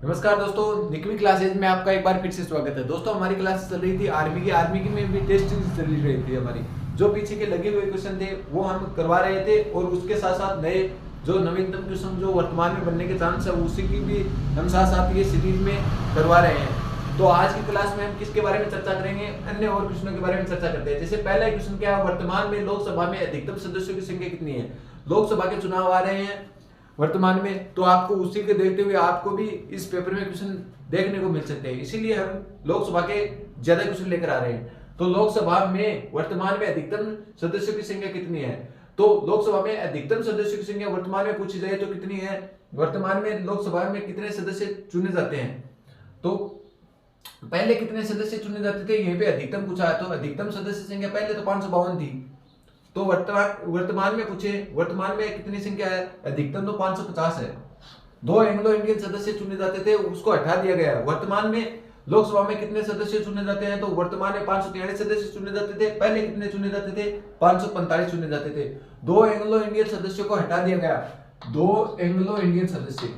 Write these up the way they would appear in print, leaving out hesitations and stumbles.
नमस्कार दोस्तों, निकवी क्लासेज में आपका एक बार फिर से स्वागत है। दोस्तों हमारी क्लास चल रही थी आर्मी की में भी टेस्ट सीरीज चल रही थी हमारी। जो पीछे के लगे हुए क्वेश्चन थे वो हम करवा रहे थे और उसके साथ साथ नए जो नवीनतम क्वेश्चन जो वर्तमान में बनने के चांस है उसी की भी हम साथ साथ ये सीरीज में करवा रहे हैं। तो आज की क्लास में हम किसके बारे में चर्चा करेंगे? अन्य और क्वेश्चनों के बारे में चर्चा करते हैं। जैसे पहला क्वेश्चन क्या है, वर्तमान में लोकसभा में अधिकतम सदस्यों की संख्या कितनी है? लोकसभा के चुनाव आ रहे हैं वर्तमान में, तो आपको उसी के देखते हुए आपको भी इस पेपर में क्वेश्चन देखने को मिल सकते हैं, इसीलिए हम लोकसभा के ज्यादा क्वेश्चन लेकर आ रहे हैं। तो लोकसभा में वर्तमान में अधिकतम सदस्यों की संख्या कितनी है? तो लोकसभा में अधिकतम सदस्यों की संख्या वर्तमान में पूछी जाए तो कितनी है? वर्तमान में लोकसभा में कितने सदस्य चुने जाते हैं? तो पहले कितने सदस्य चुने जाते थे, यहीं पे अधिकतम पूछा है। तो अधिकतम सदस्य संख्या पहले तो 552 थी, तो वर्तमान में पूछे वर्तमान में कितनी संख्या है? अधिकतम तो 550 है। 2 एंग्लो इंडियन सदस्य चुने जाते थे, उसको हटा दिया गया। वर्तमान में लोकसभा में कितने सदस्य चुने जाते हैं? तो वर्तमान में 543 सदस्य चुने जाते थे, पहले कितने चुने जाते थे? 545 चुने जाते थे। 2 एंग्लो इंडियन सदस्यों को हटा दिया गया। 2 एंग्लो इंडियन सदस्य,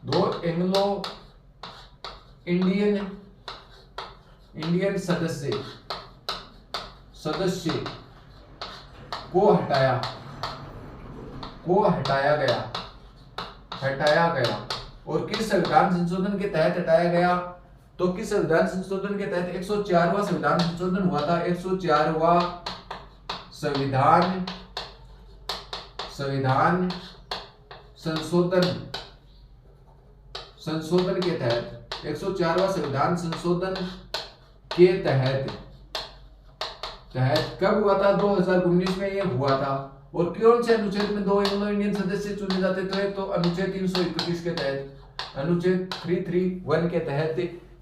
2 एंग्लो इंडियन सदस्य को हटाया गया। और किस संविधान संशोधन के तहत हटाया गया? तो किस संविधान संशोधन के तहत? 104वां संविधान संशोधन हुआ था। 104वां संविधान संशोधन के तहत 104वां संविधान संशोधन के तहत कब हुआ था? 2019 में ये हुआ था। और कौन से अनुच्छेद में 2 एंग्लो इंडियन सदस्य चुने जाते थे? तो अनुच्छेद 331 के तहत, अनुच्छेद 331 के तहत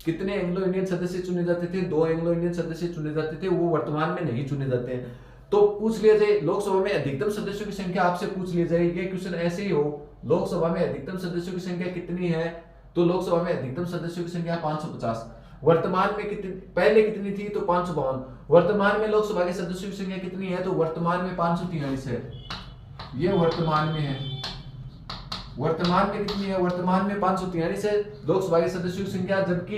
कितने एंग्लो इंडियन सदस्य चुने जाते थे? 2 एंग्लो इंडियन सदस्य चुने जाते थे, वो वर्तमान में नहीं चुने जाते हैं। तो पूछ लिया जाए लोकसभा में अधिकतम सदस्यों की संख्या, आपसे पूछ लिया जाए ये क्वेश्चन ऐसे ही हो, लोकसभा में अधिकतम सदस्यों की संख्या कितनी है? तो लोकसभा में अधिकतम सदस्यों की संख्या 550। वर्तमान में कितनी, पहले कितनी थी? तो 552। वर्तमान में लोकसभा के सदस्यों की संख्या कितनी है? तो वर्तमान में 543 है। ये वर्तमान में है। वर्तमान में कितनी है? वर्तमान में 543 है लोकसभा के सदस्यों की संख्या, जबकि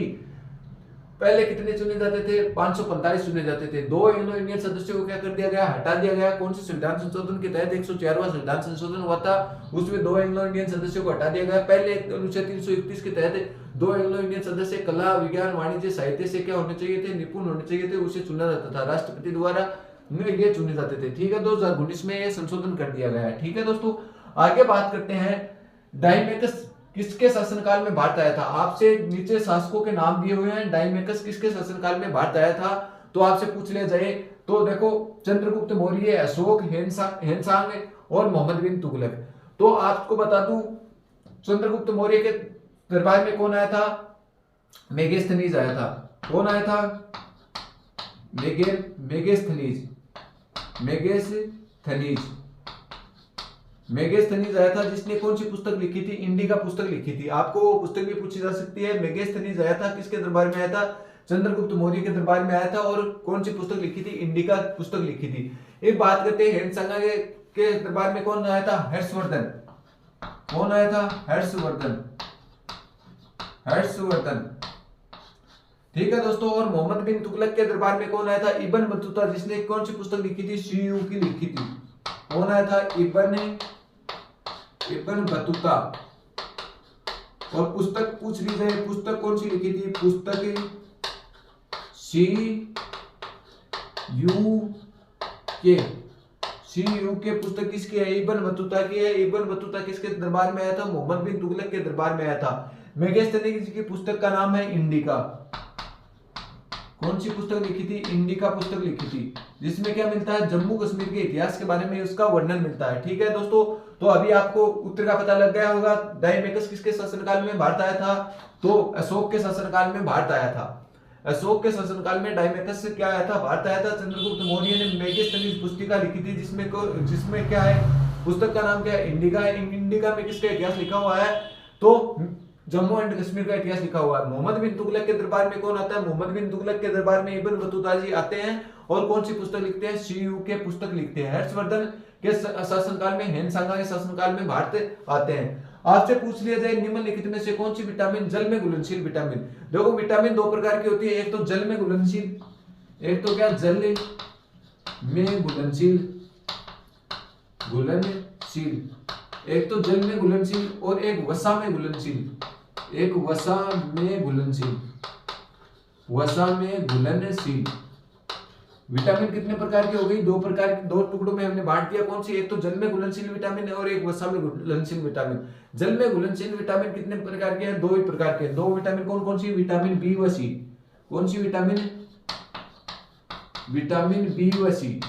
पहले कितने चुने जाते थे? 545 चुने जाते थे। 2 एंग्लो इंडियन सदस्यों को क्या कर दिया गया? हटा दिया गया। कौन से संविधान संशोधन के तहत? 104वां संविधान संशोधन हुआ था, उसमें 2 एंग्लो इंडियन सदस्यों को हटा दिया गया। पहले अनुच्छेद 331 के तहत 2 एंग्लो इंडियन सदस्य कला, विज्ञान, वाणिज्य, साहित्य से क्या होने चाहिए थे? निपुण होने चाहिए थे, उसे चुना जाता था। राष्ट्रपति द्वारा ये चुने जाते थे। ठीक है, 2019 में ये संशोधन कर दिया गया है। ठीक है दोस्तों, आगे बात करते हैं। डाइमेकस किसके शासनकाल में भारत आया था? आपसे नीचे शासकों के नाम दिए हुए हैं। डाइमेकस किसके शासनकाल में भारत आया था? तो आपसे पूछ लिया जाए तो देखो, चंद्रगुप्त मौर्य, अशोक, हेनसांग और मोहम्मद बिन तुगलक। तो आपको बता दूं, चंद्रगुप्त मौर्य के दरबार में कौन आया था? मेगास्थनीज आया था। कौन आया था? मेगास्थनीज आया था, जिसने कौन सी पुस्तक लिखी थी? इंडिका पुस्तक लिखी थी। आपको वो पुस्तक भी पूछी जा सकती है। मेगास्थनीज आया था, किसके दरबार में आया था? चंद्रगुप्त मौर्य के दरबार में आया था। और कौन सी पुस्तक लिखी थी? इंडिका पुस्तक लिखी थी। एक बात करते हैं, हेनसांग के दरबार में कौन आया था? हर्षवर्धन। कौन आया था? हर्षवर्धन। ठीक है दोस्तों, और मोहम्मद बिन तुगलक के दरबार में कौन आया था? इब्न बतूता, जिसने कौन सी पुस्तक लिखी थी? शियू की लिखी थी। कौन आया था? Ibn Battuta. और पुस्तक पूछ ली जाए, पुस्तक कौन सी लिखी थी? पुस्तक शियू के पुस्तक किसकी है? इब्न बतूता की है। इब्न बतूता किसके दरबार में आया था? मोहम्मद बिन तुगलक के दरबार में आया था। मेगास्थनीज की पुस्तक का नाम है इंडिका। कौन सी पुस्तक लिखी थी? इंडिका पुस्तक लिखी थी, जिसमें क्या मिलता है? जम्मू कश्मीर के इतिहास के बारे में उसका वर्णन मिलता है। ठीक है दोस्तों, तो अभी आपको उत्तर का पता लग गया होगा। डाइमेकस किसके शासनकाल में भारत आया था? तो अशोक के शासनकाल में भारत आया था। अशोक के शासनकाल में डाइमेकस से क्या आया था? भारत आया था। चंद्रगुप्त मौर्य ने मेगास्थनीज पुस्तिका लिखी थी, जिसमें क्या है? पुस्तक का नाम क्या है? इंडिका। इंडिका में किसका इतिहास लिखा हुआ है? तो जम्मू एंड कश्मीर का इतिहास लिखा हुआ है। मोहम्मद बिन तुगलक के दरबार में कौन आता है? मोहम्मद बिन तुगलक के दरबार में इब्न बतूता जी आते हैं। और कौन सी पुस्तक लिखते हैं? शियू के पुस्तक लिखते हैं। हर्षवर्धन के शासनकाल में, हेनसांगा के शासनकाल में भारत आते हैं। आपसे पूछ लिया जाए निम्नलिखित में से कौन सी विटामिन जल में घुलनशील विटामिन। देखो विटामिन दो प्रकार की होती है, एक तो जल में घुलनशील, एक तो क्या जल में घुलनशील, एक तो जल में घुलनशील और एक वसा में घुलनशील, एक वसा में घुलनशील, वसा में घुलनशील। विटामिन कितने प्रकार की हो गई, दो प्रकार की, दो टुकड़ों में हमने बांट दिया। कौन सी, एक तो जल में घुलनशील विटामिन है और एक वसा में घुलनशील विटामिन। जल में घुलनशील विटामिन कितने प्रकार के हैं, दो ही प्रकार के। दो विटामिन कौन कौन सी, विटामिन बी व सी। कौन सी विटामिन, विटामिन बी व सी,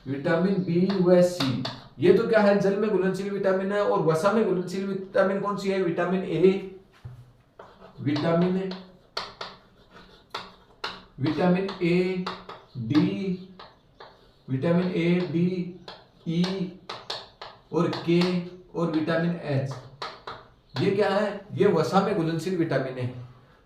विटामिन बी व सी। ये तो क्या है, जल में घुलनशील विटामिन है। और वसा में घुलनशील विटामिन कौन सी है, vitamin A, vitamin A D, vitamin A D E और के और विटामिन एच। ये क्या है, ये वसा में घुलनशील विटामिन है।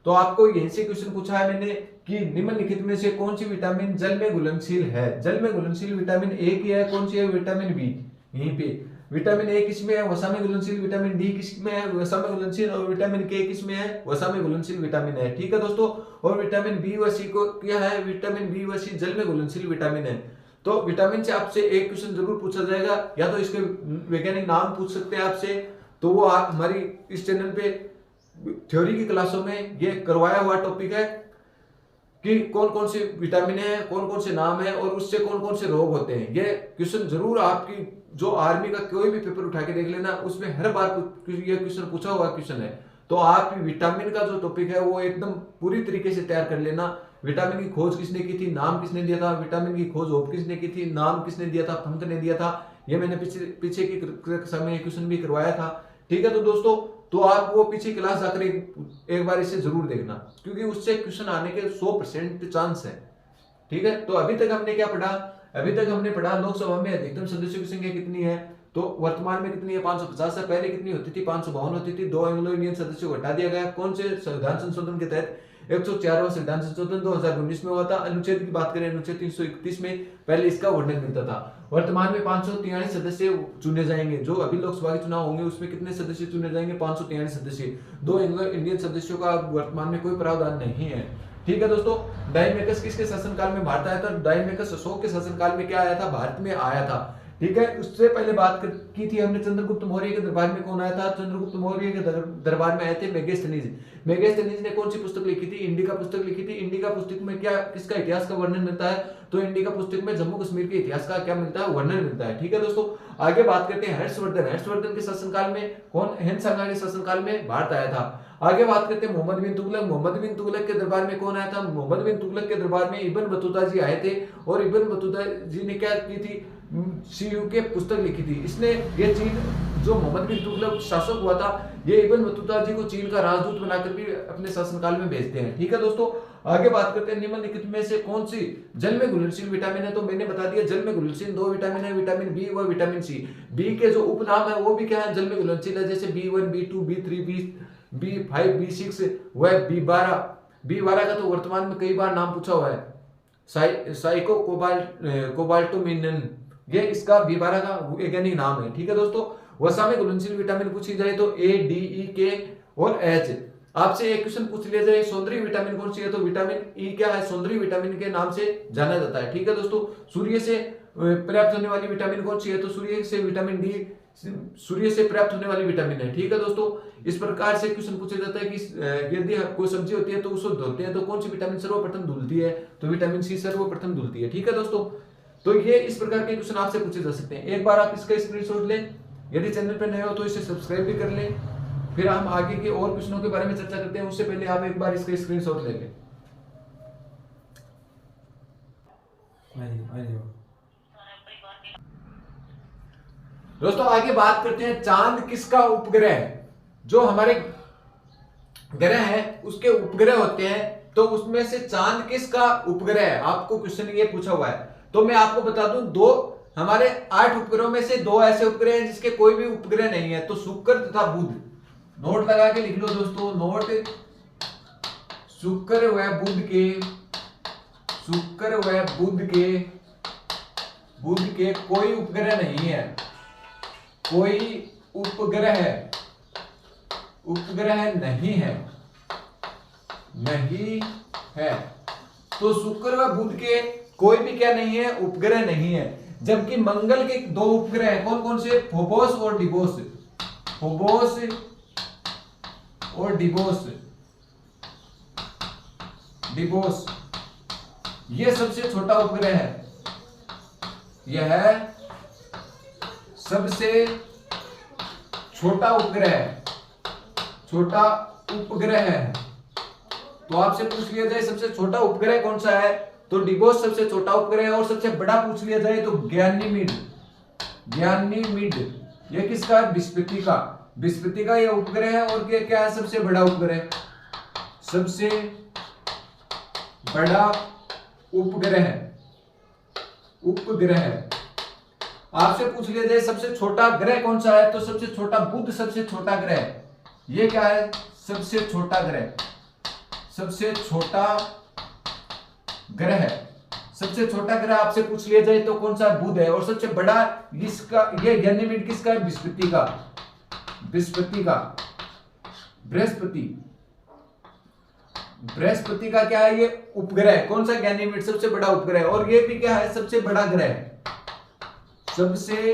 तो आपको यहीं से क्वेश्चन पूछा है मैंने कि निम्नलिखित में से कौन सी विटामिन जल में घुलनशील है। जल में घुलनशील विटामिन ए की है, कौन सी है, विटामिन बी। यहीं पे विटामिन ए किसमें है, वसा में घुलनशील, विटामिन डी किसमें है, वसा में घुलनशील, और विटामिन के किसमें है, वसा में घुलनशील विटामिन है। ठीक है दोस्तों। और विटामिन बी व सी को क्या है, विटामिन बी व सी जल में घुलनशील विटामिन है। तो विटामिन से आपसे एक क्वेश्चन जरूर पूछा जाएगा, या तो इसके वैज्ञानिक नाम पूछ सकते हैं आपसे, तो वो आप हमारी इस चैनल पे थ्योरी की क्लासों में ये करवाया हुआ टॉपिक है कि कौन कौन से विटामिन है, कौन कौन से नाम है और उससे कौन कौन से रोग होते हैं। ये क्वेश्चन जरूर आपकी जो आर्मी का कोई भी पेपर उठा के देख लेना, उसमें हर बार ये क्वेश्चन पूछा हुआ क्वेश्चन है। तो आप विटामिन का जो टॉपिक है वो एकदम पूरी तरीके से तैयार कर लेना। विटामिन की खोज किसने की थी, नाम किसने दिया था, विटामिन की खोज होप किसने की थी, नाम किसने दिया था, फंक ने दिया था। ये मैंने पीछे की समय क्वेश्चन भी करवाया था। ठीक है तो दोस्तों, तो आप वो पीछे क्लास जाकर एक बार इसे जरूर देखना, क्योंकि उससे क्वेश्चन आने के 100% चांस है। ठीक है। तो अभी तक हमने क्या पढ़ा, अभी तक हमने पढ़ा लोकसभा में अधिकतम सदस्यों की संख्या कितनी है। तो वर्तमान में कितनी है, 550 है। पहले कितनी होती थी, 552 होती थी। 2 एंग्लो इंडियन सदस्यों को हटा दिया गया। कौन से संविधान संशोधन के तहत, 104वां संविधान संशोधन 2019 में हुआ था। अनुच्छेद की बात करें, अनुच्छेद 331 में पहले इसका वर्णन मिलता था। वर्तमान में 543 सदस्य चुने जाएंगे। जो अभी लोकसभा के चुनाव होंगे उसमें कितने सदस्य चुने जाएंगे, 543 सदस्य। 2 एंग्लो इंडियन सदस्यों का वर्तमान में कोई प्रावधान नहीं है। ठीक है दोस्तों। डायमेकस किसके शासनकाल में भारत आया था, डायमेकस अशोक के शासनकाल में क्या आया था, भारत में आया था। ठीक है। उससे पहले बात की थी हमने चंद्रगुप्त मौर्य के दरबार में कौन आया था, चंद्रगुप्त मौर्य के दरबार में आए थे मेगास्थनीज। मेगास्थनीज ने कौन सी पुस्तक लिखी थी, इंडिका पुस्तक लिखी थी। इंडिका पुस्तक में क्या, किसका इतिहास का वर्णन मिलता है, तो इंडिका पुस्तक में जम्मू कश्मीर के इतिहास का क्या मिलता है, वर्णन मिलता है। ठीक है दोस्तों। आगे बात करते हैं हर्षवर्धन। हर्षवर्धन के शासनकाल में कौन, हेनसांगा के शासनकाल में भारत आया था। आगे बात करते हैं मोहम्मद बिन तुगलक। मोहम्मद बिन तुगलक के दरबार में कौन आया था, मोहम्मद बिन तुगलक के दरबार में इब्न बतूता जी आए थे। और इब्न बतूता जी ने क्या की थी, सीयू के पुस्तक लिखी थी। इसने ये चीन, जो मोहम्मद बिन तुगलक शासक हुआ था, ये इब्न बतूता जी को चीन का राजदूत बनाकर भी अपने शासनकाल में भेजते हैं। ठीक है दोस्तों। आगे बात करते हैं निम्नलिखित में से कौन सी जल में घुलनशील विटामिन है। तो मैंने बता दिया जल में घुलनशील 2 विटामिन है, विटामिन बी व विटामिन सी। बी के जो उपनाम है वो भी क्या है, जल में घुलनशील है, जैसे B1, B2, B3, B5, B6 व B12। B12 का तो वर्तमान में कई बार नाम पूछा हुआ है, साइको कोबाल्टोमिनन, ये इसका B12 का वैज्ञानिक नाम है। ठीक है दोस्तों। वसा में घुलनशील विटामिन पूछी जाए तो A, D, E, K और H। आपसे एक क्वेश्चन पूछ लिया जाए सौंदर्य विटामिन कौन सी है, तो विटामिन E क्या है, सौंदर्य विटामिन के नाम से जाना जाता है। ठीक है दोस्तों। सूर्य से प्राप्त होने वाली विटामिन कौन सी है, तो सूर्य से विटामिन डी, सूर्य से प्राप्त होने वाली विटामिन है। ठीक है दोस्तों। इस प्रकार से क्वेश्चन पूछा जाता है कि यदि कोई सब्जी होती है तो उसको धोते हैं तो कौन सी विटामिन सर्वप्रथम धुलती है, तो विटामिन सी सर्वप्रथम धुलती है। ठीक है दोस्तों। तो ये इस प्रकार के क्वेश्चन आपसे पूछे जा सकते हैं। एक बार आप इसका स्क्रीनशॉट लें, यदि चैनल पर नए हो तो इसे सब्सक्राइब भी कर लें। फिर हम आगे के और क्वेश्चनों के बारे में चर्चा करते हैं, उससे पहले आप एक बार इसका स्क्रीनशॉट ले लें। दोस्तों आगे बात करते हैं चांद किसका उपग्रह है। जो हमारे ग्रह है उसके उपग्रह होते हैं, तो उसमें से चांद किसका उपग्रह है, आपको क्वेश्चन ये पूछा हुआ है। तो मैं आपको बता दूं, दो हमारे 8 उपग्रहों में से 2 ऐसे उपग्रह हैं जिसके कोई भी उपग्रह नहीं है, तो शुक्र तथा बुध। नोट लगा के लिख लो दोस्तों, नोट, शुक्र व बुध के, शुक्र व बुध के कोई उपग्रह नहीं है, कोई उपग्रह उपग्रह नहीं है, नहीं है। तो शुक्र व बुध के कोई भी क्या नहीं है, उपग्रह नहीं है। जबकि मंगल के दो उपग्रह हैं, कौन कौन से, फोबोस और डिबोस, फोबोस और डिबोस, डिबोस ये सबसे छोटा उपग्रह है, यह है सबसे छोटा उपग्रह है, छोटा उपग्रह है। तो आपसे पूछ लिया जाए सबसे छोटा उपग्रह कौन सा है, तो डिबोस सबसे छोटा उपग्रह है। और सबसे बड़ा पूछ लिया जाए तो गैनीमीड, गैनीमीड ये किसका है, बृहस्पति का, बृहस्पति का ये उपग्रह है। और क्या है सबसे बड़ा उपग्रह, सबसे बड़ा उपग्रह, उपग्रह। आपसे पूछ लिया जाए सबसे छोटा ग्रह कौन सा है, तो सबसे छोटा बुध सबसे छोटा ग्रह, ये क्या है, सबसे छोटा ग्रह, सबसे छोटा ग्रह, सबसे छोटा ग्रह आपसे पूछ लिया जाए तो कौन सा, बुध है। और सबसे बड़ा इसका ये गैनीमीड किसका है, बृहस्पति का, बृहस्पति का, बृहस्पति, बृहस्पति का क्या है, ये उपग्रह कौन सा, गैनीमीड सबसे बड़ा उपग्रह। और ये भी क्या है, सबसे बड़ा ग्रह, सबसे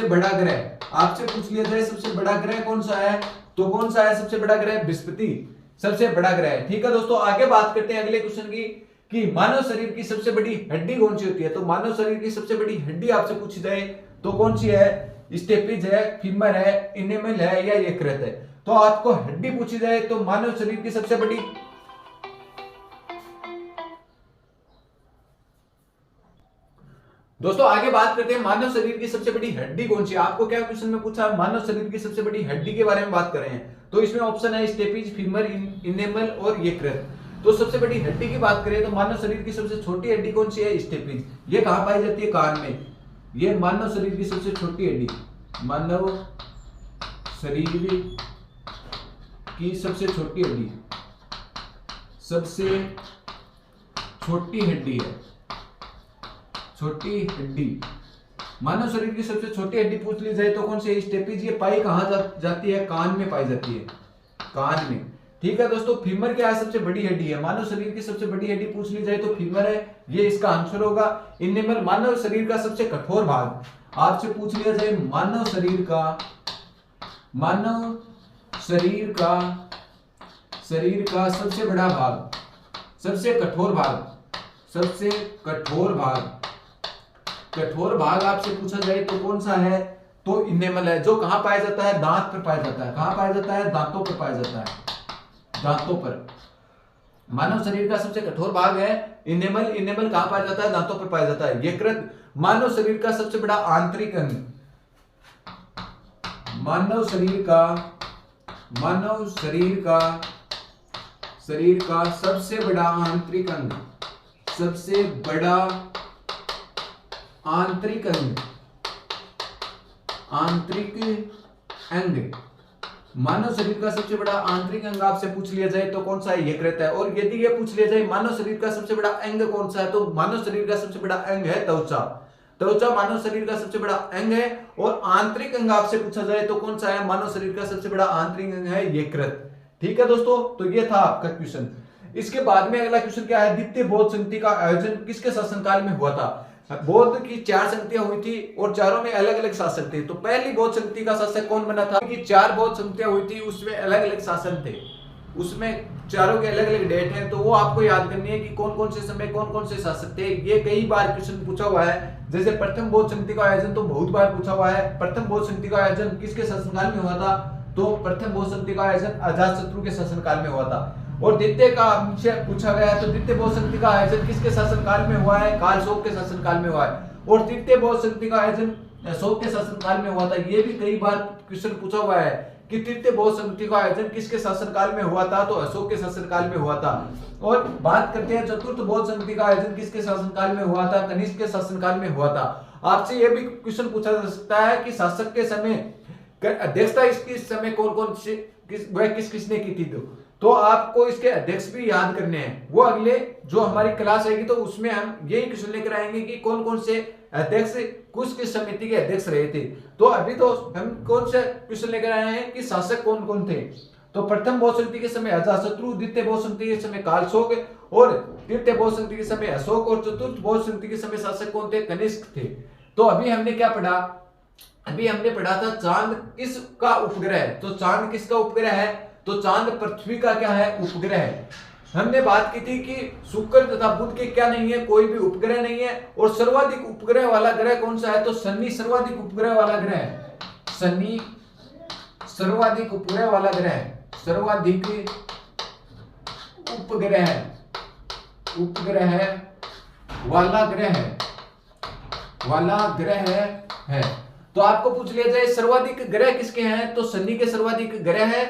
बड़ा ग्रह। आपसे पूछ लिया जाए सबसे बड़ा ग्रह कौन सा है, तो कौन सा है सबसे बड़ा ग्रह, बृहस्पति सबसे बड़ा ग्रह है। ठीक है दोस्तों, आगे बात करते हैं अगले क्वेश्चन की कि मानव शरीर की सबसे बड़ी हड्डी कौन सी होती है। तो मानव शरीर की सबसे बड़ी हड्डी आपसे पूछी जाए तो कौन सी है, स्टेपिज है, फीमर है, इनेमल है या यकृत है। तो आपको हड्डी पूछी जाए तो मानव शरीर की सबसे बड़ी, दोस्तों आगे बात करते हैं मानव शरीर की सबसे बड़ी हड्डी कौन सी है। आपको क्या क्वेश्चन में पूछा, मानव शरीर की सबसे बड़ी हड्डी के बारे में बात कर रहे हैं। तो इसमें ऑप्शन है स्टेपिज, फीमर, इनेमल और यकृत। तो सबसे बड़ी हड्डी की बात करें तो मानव शरीर की सबसे छोटी हड्डी कौन सी है, स्टेपिज। ये कहां पाई जाती है, कान में। ये मानव शरीर की सबसे छोटी हड्डी, मानव शरीर की सबसे छोटी हड्डी, सबसे छोटी हड्डी है, छोटी हड्डी। मानव शरीर की सबसे छोटी हड्डी पूछ ली जाए तो कौन सी, स्टेपिज। ये पाई कहां जाती है, कान में पाई जाती है, कान में। ठीक है दोस्तों, फीमर क्या है, सबसे बड़ी हड्डी है। मानव शरीर की सबसे बड़ी हड्डी पूछ ली जाए तो फीमर है, ये इसका आंसर होगा। इनेमल मानव शरीर का सबसे कठोर भाग। आपसे पूछ लिया जाए मानव शरीर का, मानव शरीर का सबसे बड़ा भाग, सबसे कठोर भाग, सबसे कठोर भाग, कठोर भाग आपसे पूछा जाए तो कौन सा है, तो इनेमल है, जो कहां पाया जाता है, दांत पर पाया जाता है। कहां पाया जाता है, दांतों पर पाया जाता है, दांतों पर। मानव शरीर का सबसे कठोर भाग है इनेमल। इनेमल कहां पाया जाता है, दांतों पर पाया जाता है। यकृत मानव शरीर का सबसे बड़ा आंतरिक अंग, मानव शरीर का सबसे बड़ा आंतरिक अंग, सबसे बड़ा आंतरिक अंग, आंतरिक अंग। मानव शरीर का सबसे बड़ा आंतरिक अंग आपसे पूछ लिया जाए तो कौन सा है, यकृत है। और यदि ये पूछ लिया जाए मानव शरीर का सबसे बड़ा अंग कौन सा है, तो मानव शरीर का सबसे बड़ा अंग है त्वचा। त्वचा मानव शरीर का सबसे बड़ा अंग है। और आंतरिक अंग आपसे पूछा जाए तो कौन सा है, मानव शरीर का सबसे बड़ा आंतरिक अंग है यकृत। ठीक है दोस्तों, तो ये था आपका क्वेश्चन। इसके बाद में अगला क्वेश्चन क्या है, द्वितीय बौद्ध संधि का आयोजन किसके शासनकाल में हुआ था। बौद्ध की 4 संधियां हुई थी और चारों में अलग अलग शासक थे। तो पहली बौद्ध संधि का शासक कौन बना था, कि 4 बौद्ध संधियां हुई थी, उसमें अलग अलग शासन थे, उसमें चारों के अलग अलग डेट हैं। तो वो आपको याद करनी है कि कौन कौन से समय कौन कौन से शासक थे। ये कई बार क्वेश्चन पूछा हुआ है। जैसे प्रथम बौद्ध संधि का आयोजन तो बहुत बार पूछा हुआ है। प्रथम बौद्ध संधि का आयोजन किसके शासनकाल में हुआ था, तो प्रथम बौद्ध संधि का आयोजन अजातशत्रु के शासनकाल में हुआ था। और द्वितीय का हमसे पूछा गया है तो द्वितीय बौद्ध संधि का आयोजन किसके शासनकाल में हुआ है, कालशोक के शासनकाल में हुआ है। और तृतीय बौद्ध संधि का आयोजन अशोक के शासनकाल में हुआ था। ये भी कई बार क्वेश्चन पूछा हुआ है कि तृतीय बौद्ध संधि का आयोजन किसके शासनकाल में हुआ था, तो अशोक के शासनकाल में हुआ था। और बात करते हैं चतुर्थ बौद्ध संधि का आयोजन किसके शासनकाल में हुआ था, कनिष्क के शासनकाल में हुआ था। आपसे यह भी क्वेश्चन पूछा जा सकता है कि शासक के समय अध्यक्षता इसकी इस समय कौन कौन से किस किसने की थी। तो आपको इसके अध्यक्ष भी याद करने हैं। वो अगले जो हमारी क्लास आएगी तो उसमें हम यही क्वेश्चन लेकर आएंगे कि कौन कौन से अध्यक्ष किस समिति के अध्यक्ष रहे थे। तो अभी तो हम कौन से क्वेश्चन लेकर आए हैं कि शासक कौन कौन थे। तो प्रथम बहुसंति के समय अजातशत्रु, द्वितीय बहुसंति के समय कालशोक और तृतीय बहुसंति के समय अशोक और चतुर्थ बहुसंति के समय शासक कौन थे, कनिष्क थे। तो अभी हमने क्या पढ़ा, अभी हमने पढ़ा था चांद किसका उपग्रह है। तो चांद किसका उपग्रह है, तो चांद पृथ्वी का क्या है, उपग्रह है। हमने बात की थी कि शुक्र तथा बुध के क्या नहीं है, कोई भी उपग्रह नहीं है। और सर्वाधिक उपग्रह वाला ग्रह कौन सा है, तो शनि सर्वाधिक उपग्रह वाला ग्रह है। शनि सर्वाधिक उपग्रह वाला ग्रह है, सर्वाधिक उपग्रह वाला ग्रह है। तो आपको पूछ लिया जाए सर्वाधिक ग्रह किसके हैं, तो शनि के सर्वाधिक ग्रह है,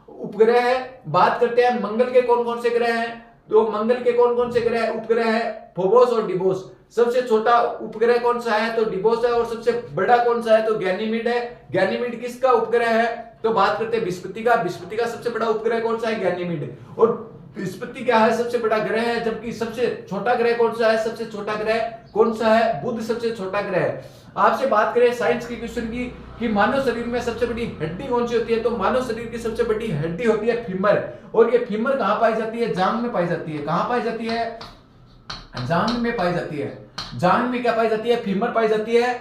उपग्रह है। बात करते हैं मंगल के कौन कौन से ग्रह हैं। तो मंगल के कौन कौन से ग्रह उपग्रह है, फोबोस और डिबोस। सबसे छोटा उपग्रह कौन सा है, तो डिबोस है। और सबसे बड़ा कौन सा है, तो गैनीमीड है। गैनीमीड किसका उपग्रह है, तो बात करते हैं बृहस्पति का। बृहस्पति का सबसे बड़ा उपग्रह कौन सा है, गैनीमीड। और बृहस्पति क्या है, सबसे बड़ा ग्रह है। जबकि सबसे छोटा ग्रह कौन सा है, सबसे छोटा ग्रह कौन सा है, बुध सबसे छोटा ग्रह है। आपसे बात करें साइंस के क्वेश्चन की कि मानव शरीर में सबसे बड़ी हड्डी कौन सी होती है, तो मानव शरीर की सबसे बड़ी हड्डी होती है फीमर। और ये फीमर कहां पाई जाती है, जांघ में पाई जाती है। कहां पाई जाती है, जांघ में पाई जाती है। जांघ में क्या पाई जाती है, फीमर पाई जाती है।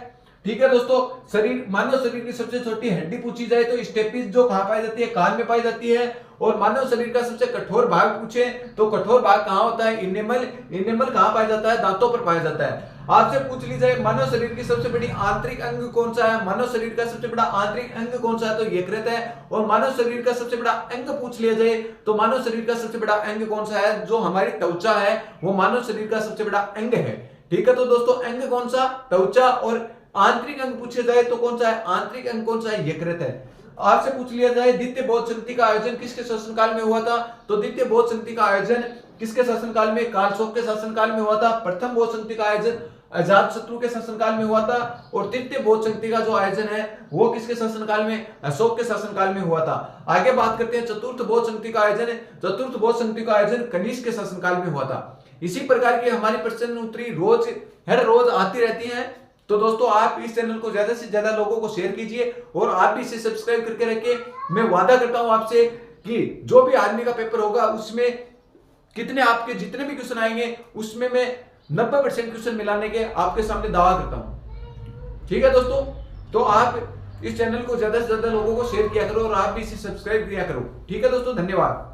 ठीक है दोस्तों, शरीर मानव शरीर की सबसे छोटी हड्डी पूछी जाए तो स्टेपिस जो कहां पाई जाती है, कान में पाई जाती है। और मानव शरीर का सबसे कठोर भाग पूछे तो कठोर भाग कहां होता है, इनेमल। इनेमल कहां पाया जाता है, दांतों पर पाया जाता है। आपसे पूछ ली जाए मानव शरीर की सबसे बड़ी आंतरिक अंग कौन सा है, मानव शरीर का सबसे बड़ा आंतरिक अंग कौन सा है, तो यकृत है। और मानव शरीर का सबसे बड़ा अंग पूछ लिया जाए तो मानव शरीर का सबसे बड़ा अंग कौन सा है, जो हमारी त्वचा है वो मानव शरीर का सबसे बड़ा अंग है। ठीक है, तो दोस्तों अंग कौन सा, त्वचा। और आंतरिक अंग पूछे जाए तो कौन सा है, आंतरिक अंग कौन सा है, यकृत है। आपसे पूछ लिया जाए द्वितीय बौद्ध संधि का आयोजन किसके शासनकाल में हुआ था, तो द्वितीय बौद्ध संधि का आयोजन किसके शासनकाल में, कालशोक के शासनकाल में हुआ था। प्रथम बौद्ध संधि का आयोजन अजातशत्रु के शासनकाल में हुआ था। और तृतीय बौद्ध संधि का जो आयोजन है वो किसके शासनकाल में, अशोक के शासनकाल में हुआ था। आगे बात करते हैं चतुर्थ बौद्ध संधि का आयोजन। चतुर्थ बौद्ध संधि का आयोजन कनिष्क के शासनकाल में हुआ था। इसी प्रकार की हमारी प्रश्न उत्तरी रोज हर रोज आती रहती है। तो दोस्तों आप इस चैनल को ज्यादा से ज्यादा लोगों को शेयर कीजिए और आप भी इसे सब्सक्राइब करके रखिए। मैं वादा करता हूं आपसे कि जो भी आर्मी का पेपर होगा उसमें कितने आपके जितने भी क्वेश्चन आएंगे उसमें मैं 90% क्वेश्चन मिलाने के आपके सामने दावा करता हूं। ठीक है दोस्तों, तो आप इस चैनल को ज्यादा से ज्यादा लोगों को शेयर किया करो और आप भी इसे सब्सक्राइब किया करो। ठीक है दोस्तों, धन्यवाद।